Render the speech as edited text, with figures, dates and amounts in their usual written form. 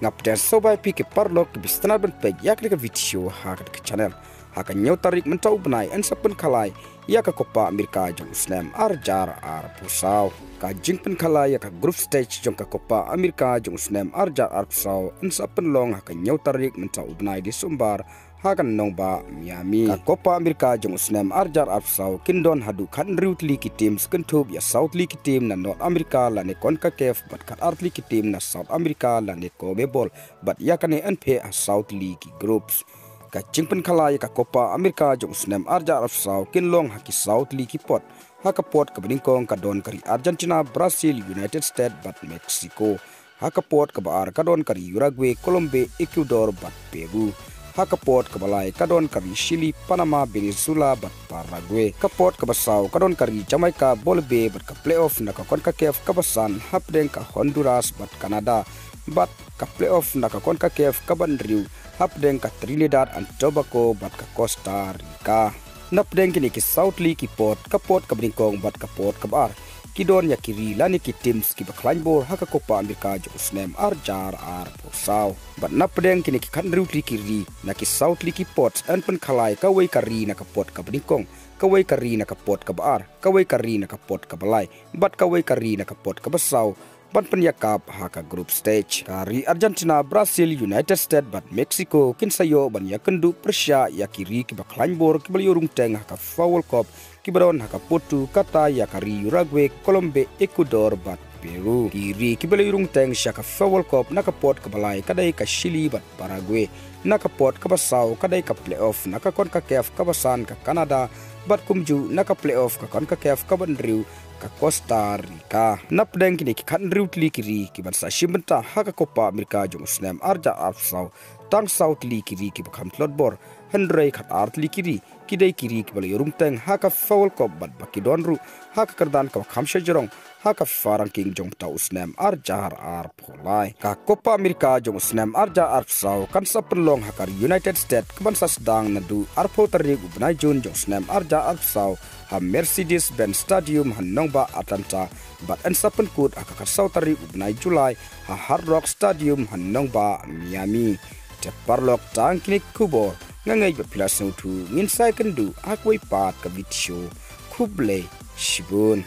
ngapter sobai pi ke parlok bistana ben pe yak le video ha ke channel ha ka nyau tarik mentau benai an sapen khalai ya ka Copa America jong Islam arjar ar pusau ka jingpen khalai ya ka group stage jong ka Copa America jong Islam arjar ar pusau an sapen long ha ka nyau tarik mentau benai di sumbar hakan nong ba Miami ka Copa America jong Islam arjar afsau kindon hadu khan root league teams kenthub ya South League team na North America la ne CONCACAF but kat Art League team na South America la ne CONMEBOL but ya kane NP a South League groups ka chingpen khalai ka Copa America jong Islam arjar afsau kinlong haki South League pot haka pot ka bingkong ka don kari Argentina Brazil United States but Mexico haka pot ka bar ka don kari Uruguay Colombia Ecuador but Peru Hakapot kabalai kadon kari Chile, Panama, Venezuela, bat Paraguay. Kapot kabasau kadon kari Jamaica, Bolivia, bat ka playoff na ka CONCACAF kabasan hapdeng ka Honduras, bat Canada, bat ka playoff na ka CONCACAF kabanriu hapdeng ka Trinidad and Tobago, bat ka Costa Rica. Napdeng kini ki South League pot kapot kabringkong bat kapot kabar. Kidon ya kiri lani ki teams ki baklanbor haka Copa America jo Islam arjar ar posau bat napdeng kini ki kanru kiri na ki South League pot an pen khalai ka wei kari na ka pot ka bringkong ka wei kari na ka pot ka bar ka wei kari na ka pot ka balai bat ka wei kari na ka pot ka basau ban pen yakap haka group stage kari Argentina Brazil United States bat Mexico kinsayo ban yakendu Persia ya kiri ki baklanbor ki baliurung teng haka World Cup kibaron haka Portu kata ya kari Uruguay Colombia Ecuador bat Peru kiri kibalirung teng shaka World Cup nakapot kabalai kadai ka Chile bat Paraguay nakapot kabasau kadai ka playoff naka CONCACAF kabasan ka Canada bat kumju naka playoff ka CONCACAF kabanriu ka Costa Rica napdeng kini ki kanriu kiri kiban sa shimbenta haka Copa America jong Islam arja afsau tang South League kiri ki bakham tlotbor hendrei khat art likiri kidai kiri ki bali rumteng haka World Cup bat bakidonru haka kardan ka bakham shajarong haka ranking jong tau Islam arjar ar pholai ka Copa America jong Islam arja ar sau kan sapelong haka United States keban sasdang nadu arpo tarik ubnai jun jong Islam arja ar sau ha Mercedes-Benz Stadium hanongba Atlanta bat an sapen kut haka sautari ubnai Julai ha Hard Rock Stadium hanongba Miami te parlok tang kini kubor ngangai be plus tu ngin sai kendu akwai pat ka video kuble shibun